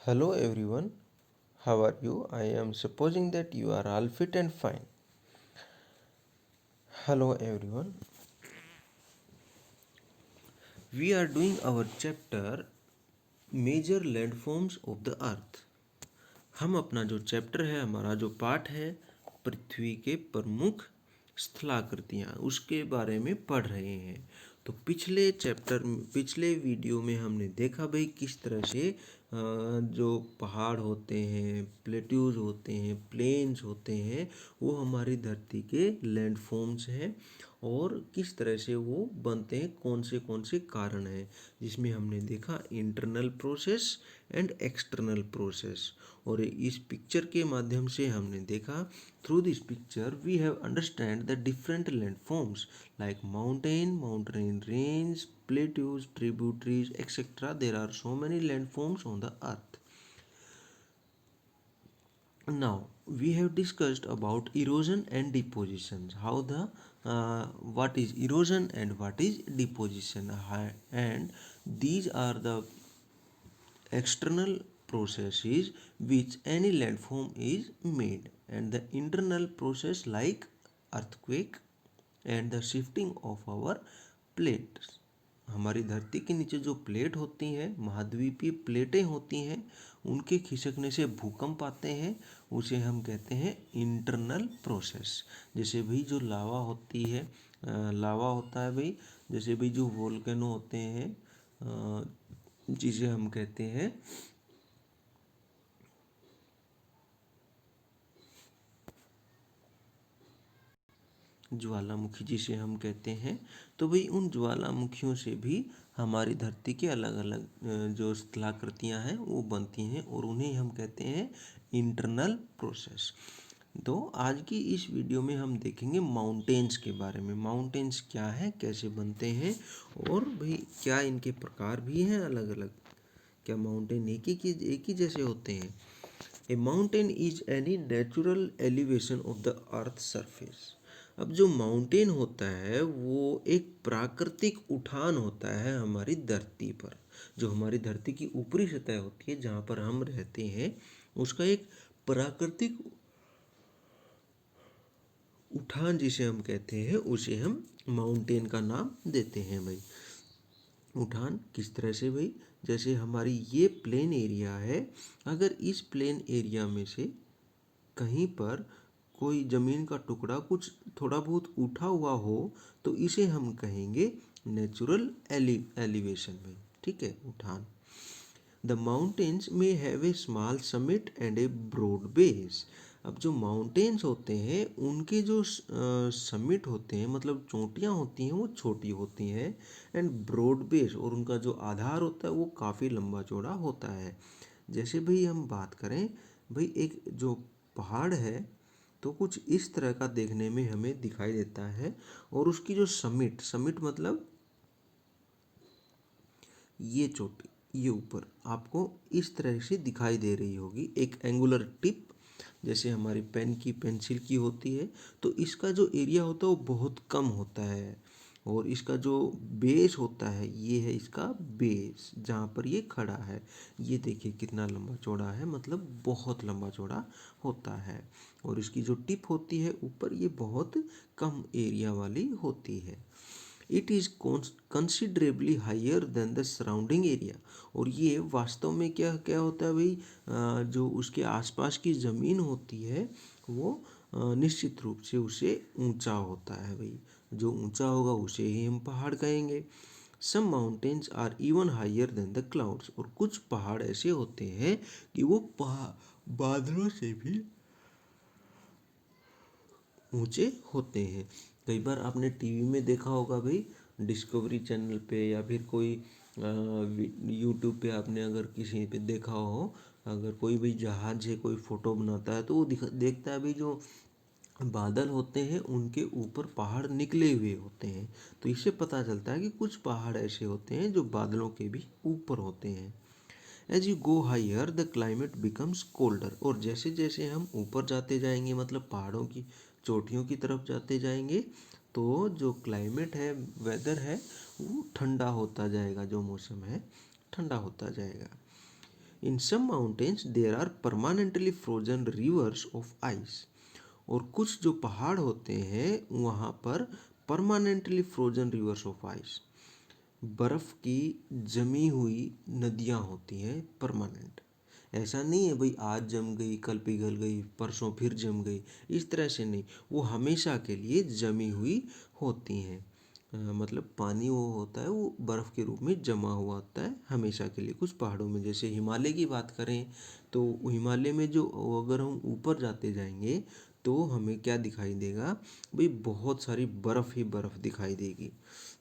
Hello everyone, how are you? I am supposing that you are all fit and fine. Hello everyone, we are doing our chapter Major Landforms of the Earth. हम अपना जो chapter है, हमारा जो पाठ है पृथ्वी के प्रमुख स्थलाकृतियाँ, उसके बारे में पढ़ रहे हैं। तो पिछले वीडियो में हमने देखा भाई किस तरह से जो पहाड़ होते हैं, प्लेट्यूज होते हैं, प्लेन्स होते हैं, वो हमारी धरती के लैंडफॉर्म्स हैं और किस तरह से वो बनते हैं, कौन से कारण हैं, जिसमें हमने देखा internal process and external process. और इस पिक्चर के माध्यम से हमने देखा through this picture we have understand the different landforms like mountain range, plateaus, tributaries, etc. There are so many landforms on the earth. Now we have discussed about erosion and deposition, how the what is erosion and what is deposition, and these are the external processes which any landform is made, and the internal process like earthquake and the shifting of our plates. हमारी धरती के नीचे जो plate होती हैं, महाद्वीपीय प्लेटें होती हैं, उनके खिसकने से भूकंप आते हैं, उसे हम कहते हैं इंटरनल प्रोसेस। जैसे भाई जो लावा होती है, लावा होता है भाई, जैसे भाई जो वोल्केनो होते हैं, जिसे हम कहते हैं ज्वालामुखी, जिसे हम कहते हैं। तो भाई उन ज्वालामुखियों से भी हमारी धरती के अलग अलग जो स्थलाकृतियाँ हैं वो बनती हैं और उन्हें हम कहते हैं इंटरनल प्रोसेस। तो आज की इस वीडियो में हम देखेंगे माउंटेन्स के बारे में। माउंटेन्स क्या है, कैसे बनते हैं, और भाई क्या इनके प्रकार भी हैं अलग अलग, क्या माउंटेन एक ही जैसे होते हैं। ए mountain is any natural elevation of the earth surface. अब जो माउंटेन होता है वो एक प्राकृतिक उठान होता है हमारी धरती पर। जो हमारी धरती की ऊपरी सतह होती है जहाँ पर हम रहते हैं, उसका एक प्राकृतिक उठान जिसे हम कहते हैं, उसे हम माउंटेन का नाम देते हैं भाई। उठान किस तरह से भाई, जैसे हमारी ये प्लेन एरिया है, अगर इस प्लेन एरिया में से कहीं पर कोई ज़मीन का टुकड़ा कुछ थोड़ा बहुत उठा हुआ हो तो इसे हम कहेंगे नेचुरल एलिवेशन में, ठीक है, उठान। द माउंटेन्स में have a small summit and a broad base. अब जो माउंटेन्स होते हैं उनके जो समिट होते हैं, मतलब चोटियाँ होती हैं, वो छोटी होती हैं, एंड ब्रॉड बेस, और उनका जो आधार होता है वो काफ़ी लंबा चौड़ा होता है। जैसे भाई हम बात करें भाई, एक जो पहाड़ है तो कुछ इस तरह का देखने में हमें दिखाई देता है, और उसकी जो समिट मतलब ये चोटी, ये ऊपर आपको इस तरह से दिखाई दे रही होगी, एक एंगुलर टिप जैसे हमारी पेन की पेंसिल की होती है। तो इसका जो एरिया होता है वो बहुत कम होता है, और इसका जो बेस होता है, ये है इसका बेस जहाँ पर ये खड़ा है, ये देखिए कितना लंबा चौड़ा है, मतलब बहुत लंबा चौड़ा होता है। और इसकी जो टिप होती है ऊपर, ये बहुत कम एरिया वाली होती है। It is considerably higher than the surrounding area. और ये वास्तव में क्या क्या होता है भाई, जो उसके आसपास की ज़मीन होती है वो निश्चित रूप से उसे ऊंचा होता है भाई। जो ऊंचा होगा उसे ही हम पहाड़ कहेंगे। Some mountains are even higher than the clouds. और कुछ पहाड़ ऐसे होते हैं कि वो बादलों से भी ऊंचे होते हैं। कई बार आपने टीवी में देखा होगा भाई, डिस्कवरी चैनल पे या फिर कोई यूट्यूब पे आपने अगर किसी पे देखा हो, अगर कोई भी जहाज है कोई फ़ोटो बनाता है तो वो देखता है भाई जो बादल होते हैं उनके ऊपर पहाड़ निकले हुए होते हैं। तो इससे पता चलता है कि कुछ पहाड़ ऐसे होते हैं जो बादलों के भी ऊपर होते हैं। As you go higher the climate becomes colder. और जैसे जैसे हम ऊपर जाते जाएंगे, मतलब पहाड़ों की चोटियों की तरफ जाते जाएंगे, तो जो क्लाइमेट है, वेदर है, वो ठंडा होता जाएगा, जो मौसम है ठंडा होता जाएगा। In some mountains there are permanently frozen rivers of ice. और कुछ जो पहाड़ होते हैं वहाँ पर permanently frozen rivers of ice, बर्फ़ की जमी हुई नदियाँ होती हैं परमानेंट। ऐसा नहीं है भाई आज जम गई कल पिघल गई परसों फिर जम गई, इस तरह से नहीं, वो हमेशा के लिए जमी हुई होती हैं। मतलब पानी वो होता है वो बर्फ़ के रूप में जमा हुआ होता है हमेशा के लिए कुछ पहाड़ों में। जैसे हिमालय की बात करें तो हिमालय में जो अगर हम ऊपर जाते जाएंगे तो हमें क्या दिखाई देगा भाई, बहुत सारी बर्फ़ ही बर्फ़ दिखाई देगी।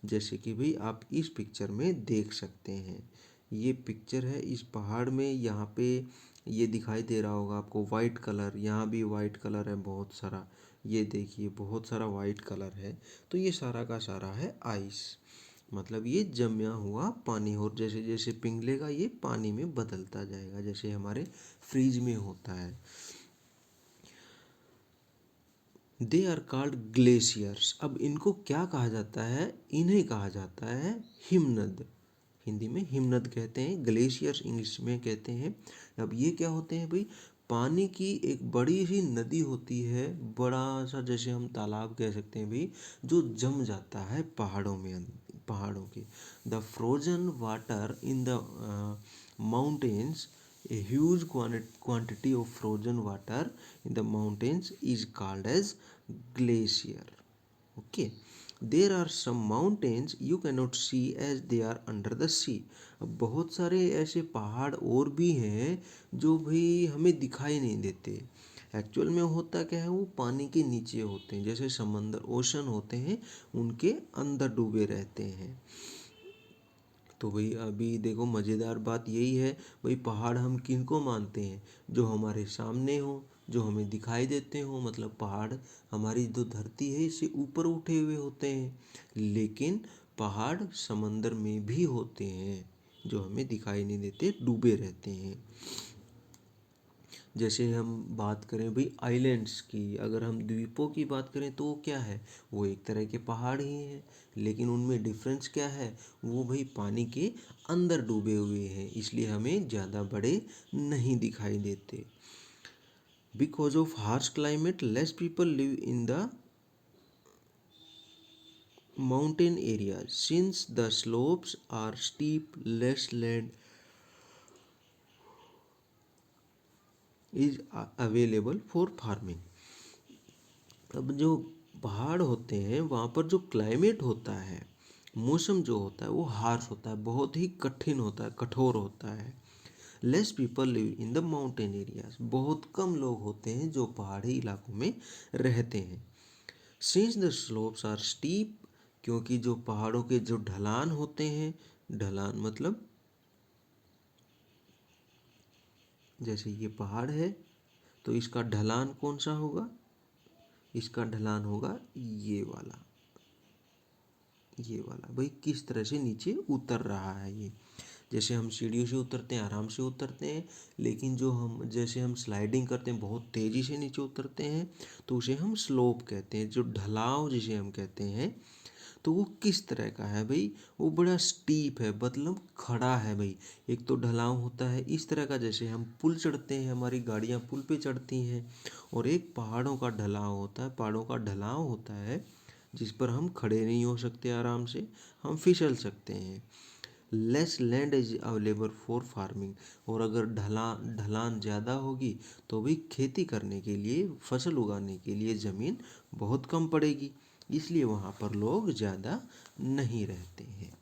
जैसे कि भाई आप इस पिक्चर में देख सकते हैं, ये पिक्चर है इस पहाड़ में, यहाँ पे ये दिखाई दे रहा होगा आपको वाइट कलर, यहाँ भी वाइट कलर है बहुत सारा, ये देखिए बहुत सारा वाइट कलर है। तो ये सारा का सारा है आइस, मतलब ये जमा हुआ पानी। और जैसे जैसे पिघलेगा ये पानी में बदलता जाएगा जैसे हमारे फ्रीज में होता है। They are called glaciers. अब इनको क्या कहा जाता है, इन्हें कहा जाता है हिमनद। हिंदी में हिमनद कहते हैं, ग्लेशियर्स इंग्लिश में कहते हैं। अब ये क्या होते हैं भाई, पानी की एक बड़ी सी नदी होती है, बड़ा सा जैसे हम तालाब कह सकते हैं भाई, जो जम जाता है पहाड़ों में, पहाड़ों के। The frozen water in the mountains, a huge quantity of frozen water in the mountains is called as glacier. Okay, there are some mountains you cannot see as they are under the sea. अब बहुत सारे ऐसे पहाड़ और भी हैं जो भाई हमें दिखाई नहीं देते। एक्चुअल में होता क्या है, वो पानी के नीचे होते हैं, जैसे समंदर ओशन होते हैं उनके अंदर डूबे रहते हैं। तो भाई अभी देखो मज़ेदार बात यही है भाई, पहाड़ हम किन को मानते हैं, जो हमारे सामने हो, जो हमें दिखाई देते हो। मतलब पहाड़ हमारी जो धरती है इससे ऊपर उठे हुए होते हैं, लेकिन पहाड़ समंदर में भी होते हैं जो हमें दिखाई नहीं देते, डूबे रहते हैं। जैसे हम बात करें भाई आइलैंड्स की, अगर हम द्वीपों की बात करें तो वो क्या है, वो एक तरह के पहाड़ ही हैं, लेकिन उनमें डिफरेंस क्या है, वो भाई पानी के अंदर डूबे हुए हैं, इसलिए हमें ज़्यादा बड़े नहीं दिखाई देते। Because of harsh climate less people live in the mountain areas. Since the slopes are steep, less land is available for farming. अब जो पहाड़ होते हैं वहाँ पर जो क्लाइमेट होता है, मौसम जो होता है वो हार्श होता है, बहुत ही कठिन होता है, कठोर होता है। Less people live in the mountain areas, बहुत कम लोग होते हैं जो पहाड़ी इलाकों में रहते हैं। Since the slopes are steep, क्योंकि जो पहाड़ों के जो ढलान होते हैं, ढलान मतलब जैसे ये पहाड़ है तो इसका ढलान कौन सा होगा, इसका ढलान होगा ये वाला, ये वाला भाई किस तरह से नीचे उतर रहा है ये। जैसे हम सीढ़ियों से उतरते हैं आराम से उतरते हैं, लेकिन जो हम जैसे हम स्लाइडिंग करते हैं बहुत तेज़ी से नीचे उतरते हैं तो उसे हम स्लोप कहते हैं। जो ढलाव जिसे हम कहते हैं तो वो किस तरह का है भाई, वो बड़ा स्टीप है, मतलब खड़ा है भाई। एक तो ढलाव होता है इस तरह का, जैसे हम पुल चढ़ते हैं, हमारी गाड़ियाँ पुल पे चढ़ती हैं, और एक पहाड़ों का ढलाव होता है, पहाड़ों का ढलाव होता है जिस पर हम खड़े नहीं हो सकते, आराम से हम फिसल सकते हैं। Less land is available for farming, और अगर ढलान ज़्यादा होगी तो भी खेती करने के लिए, फसल उगाने के लिए ज़मीन बहुत कम पड़ेगी, इसलिए वहाँ पर लोग ज़्यादा नहीं रहते हैं।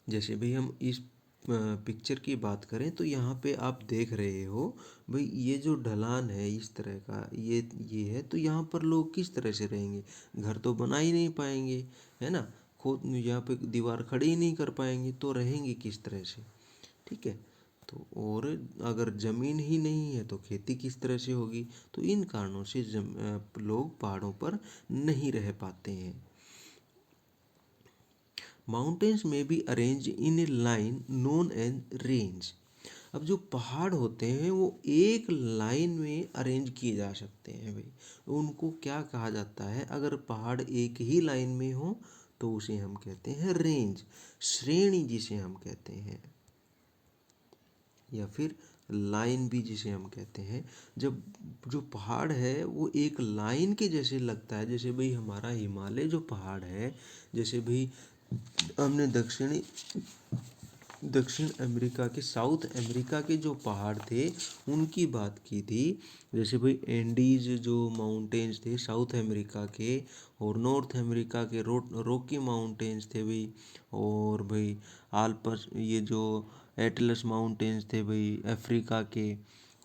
जैसे भाई हम इस पिक्चर की बात करें तो यहाँ पे आप देख रहे हो भाई, ये जो ढलान है इस तरह का, ये है, तो यहाँ पर लोग किस तरह से रहेंगे, घर तो बना ही नहीं पाएंगे, है ना, खुद यहाँ पे दीवार खड़ी ही नहीं कर पाएंगे, तो रहेंगे किस तरह से, ठीक है। तो और अगर ज़मीन ही नहीं है तो खेती किस तरह से होगी, तो इन कारणों से लोग पहाड़ों पर नहीं रह पाते हैं। माउंटेन्स में be arrange in a line known as range. अब जो पहाड़ होते हैं वो एक लाइन में अरेंज किए जा सकते हैं भाई, उनको क्या कहा जाता है, अगर पहाड़ एक ही लाइन में हो तो उसे हम कहते हैं रेंज, श्रेणी जिसे हम कहते हैं। या फिर लाइन भी जिसे हम कहते हैं। जब जो पहाड़ है वो एक लाइन के जैसे लगता है, जैसे भाई हमारा हिमालय जो पहाड़ है, जैसे भाई हमने दक्षिण अमेरिका के, साउथ अमेरिका के जो पहाड़ थे उनकी बात की थी। जैसे भाई एंडीज जो माउंटेन्स थे साउथ अमेरिका के, और नॉर्थ अमेरिका के रॉकी माउंटेन्स थे भाई, और भाई आल्पस ये जो एटलस माउंटेन्स थे भाई अफ्रीका के।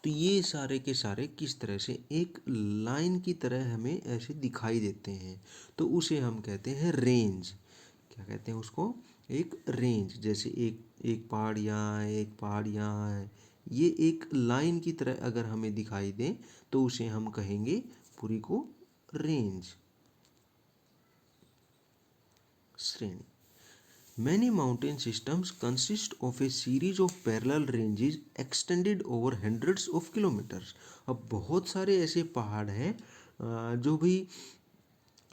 तो ये सारे के सारे किस तरह से एक लाइन की तरह हमें ऐसे दिखाई देते हैं, तो उसे हम कहते हैं रेंज। क्या कहते हैं उसको? एक रेंज। जैसे एक एक पहाड़ यहाँ है, एक पहाड़ यहाँ है, ये एक लाइन की तरह अगर हमें दिखाई दे तो उसे हम कहेंगे पूरी को रेंज, श्रेणी। Many mountain systems consist of a series of parallel ranges extended over hundreds of kilometers। अब बहुत सारे ऐसे पहाड़ हैं जो भी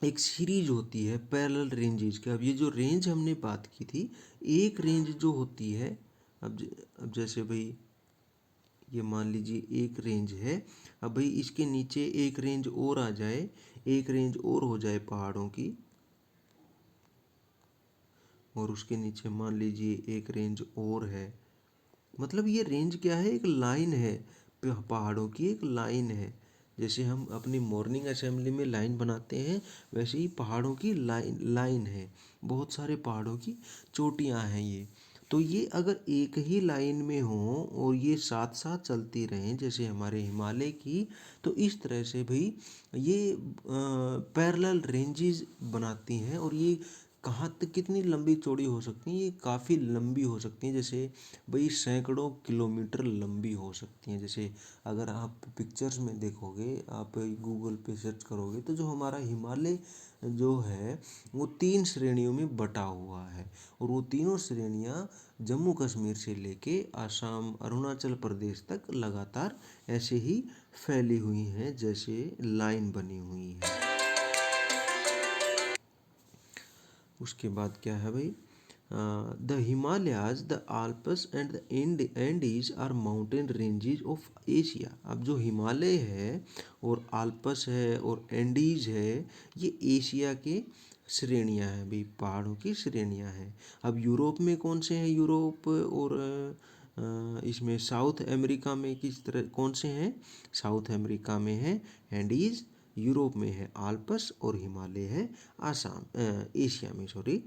एक सीरीज होती है पैरेलल रेंजेस की। अब ये जो रेंज हमने बात की थी, एक रेंज जो होती है, अब जैसे भाई ये मान लीजिए एक रेंज है, अब भाई इसके नीचे एक रेंज और आ जाए, एक रेंज और हो जाए पहाड़ों की, और उसके नीचे मान लीजिए एक रेंज और है, मतलब ये रेंज क्या है? एक लाइन है, पहाड़ों की एक लाइन है। जैसे हम अपनी मॉर्निंग असेंबली में लाइन बनाते हैं, वैसे ही पहाड़ों की लाइन है। बहुत सारे पहाड़ों की चोटियां हैं ये। तो ये अगर एक ही लाइन में हो और ये साथ साथ चलती रहें जैसे हमारे हिमालय की, तो इस तरह से भाई ये पैरेलल रेंजेस बनाती हैं। और ये कहाँ तक कितनी लंबी चौड़ी हो सकती हैं? ये काफ़ी लंबी हो सकती हैं, जैसे भाई सैकड़ों किलोमीटर लंबी हो सकती हैं। जैसे अगर आप पिक्चर्स में देखोगे, आप गूगल पे सर्च करोगे, तो जो हमारा हिमालय जो है वो 3 श्रेणियों में बटा हुआ है, और वो तीनों श्रेणियाँ जम्मू कश्मीर से लेके आसाम अरुणाचल प्रदेश तक लगातार ऐसे ही फैली हुई हैं, जैसे लाइन बनी हुई है। उसके बाद क्या है भाई? The Himalayas, the Alps and the Andes are mountain ranges of Asia. अब जो हिमालय है और आल्प्स है और एंडीज है, ये एशिया के श्रेणियां हैं भाई, पहाड़ों की श्रेणियां हैं। अब यूरोप में कौन से हैं? यूरोप और इसमें साउथ अमेरिका में किस तरह कौन से हैं? साउथ अमेरिका में है एंडीज, यूरोप में है आल्प्स, और हिमालय है आसाम एशिया में, sorry.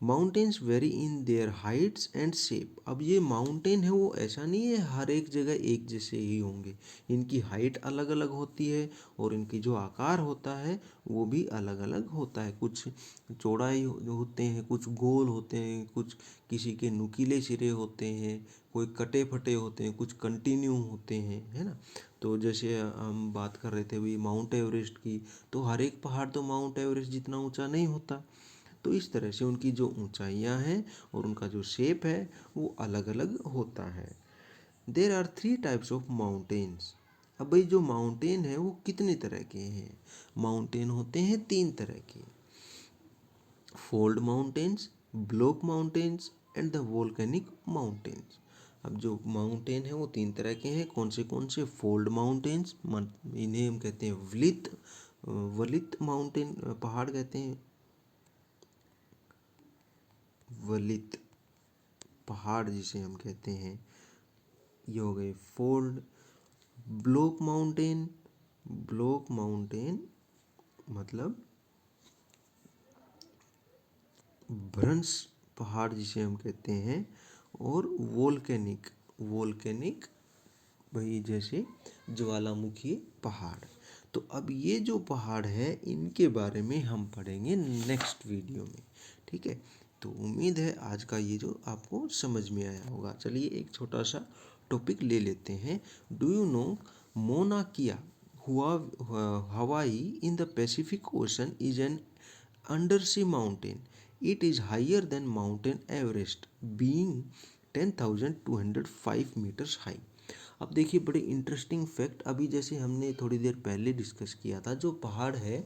Mountains very in their Heights and shape. अब ये माउंटेन है वो ऐसा नहीं है हर एक जगह एक जैसे ही होंगे, इनकी हाइट अलग अलग होती है, और इनकी जो आकार होता है वो भी अलग अलग होता है। कुछ चौड़ाई होते हैं, कुछ गोल होते हैं, कुछ किसी के नुकीले सिरे होते हैं, कोई कटे फटे होते हैं, कुछ कंटिन्यू होते हैं, है ना। तो जैसे हम बात कर रहे थे भाई माउंट एवरेस्ट की, तो हर एक पहाड़ तो माउंट एवरेस्ट जितना ऊंचा नहीं होता। तो इस तरह से उनकी जो ऊंचाइयां हैं और उनका जो शेप है वो अलग अलग होता है। There are 3 types of mountains. अब भाई जो माउंटेन है वो कितने तरह के हैं? माउंटेन होते हैं 3 तरह के: fold mountains, block mountains and the volcanic mountains. अब जो माउंटेन है वो 3 तरह के हैं। कौन से? फोल्ड माउंटेन्स, इन्हें हम कहते हैं वलित माउंटेन, पहाड़ कहते हैं, वलित पहाड़ जिसे हम कहते हैं, ये हो गए फोल्ड। ब्लॉक माउंटेन मतलब भ्रंश पहाड़ जिसे हम कहते हैं, और वोल्केनिक भाई जैसे ज्वालामुखी पहाड़। तो अब ये जो पहाड़ है इनके बारे में हम पढ़ेंगे नेक्स्ट वीडियो में, ठीक है। तो उम्मीद है आज का ये जो आपको समझ में आया होगा। चलिए एक छोटा सा टॉपिक ले लेते हैं। डू यू नो मोना किया हुआ हवाई in the Pacific ocean is an undersea mountain. It is higher than Mountain Everest, being 10,205 meters high. अब देखिए बड़े इंटरेस्टिंग फैक्ट, अभी जैसे हमने थोड़ी देर पहले डिस्कस किया था, जो पहाड़ है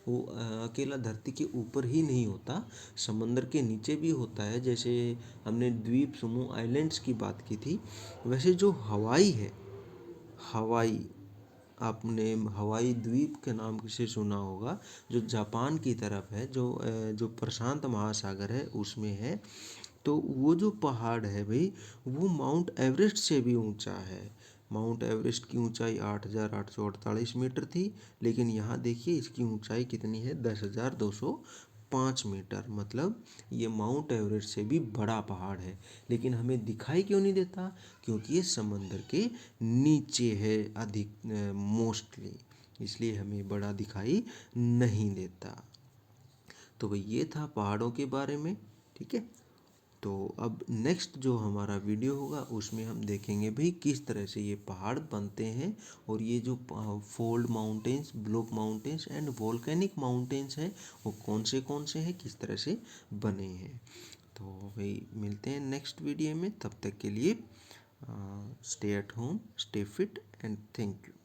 वो अकेला धरती के ऊपर ही नहीं होता, समंदर के नीचे भी होता है। जैसे हमने द्वीप समूह आइलैंड्स की बात की थी, वैसे जो हवाई है, हवाई, आपने हवाई द्वीप के नाम से सुना होगा, जो जापान की तरफ है, जो प्रशांत महासागर है उसमें है। तो वो जो पहाड़ है भाई, वो माउंट एवरेस्ट से भी ऊंचा है। माउंट एवरेस्ट की ऊंचाई 8,848 मीटर थी, लेकिन यहाँ देखिए इसकी ऊंचाई कितनी है, 10,205 मीटर। मतलब ये माउंट एवरेस्ट से भी बड़ा पहाड़ है, लेकिन हमें दिखाई क्यों नहीं देता? क्योंकि ये समंदर के नीचे है अधिक, मोस्टली, इसलिए हमें बड़ा दिखाई नहीं देता। तो भाई ये था पहाड़ों के बारे में, ठीक है। तो अब नेक्स्ट जो हमारा वीडियो होगा उसमें हम देखेंगे भाई किस तरह से ये पहाड़ बनते हैं, और ये जो fold mountains, block mountains and volcanic mountains हैं वो कौन से हैं, किस तरह से बने हैं। तो भाई मिलते हैं नेक्स्ट वीडियो में, तब तक के लिए stay at home, stay fit and thank you.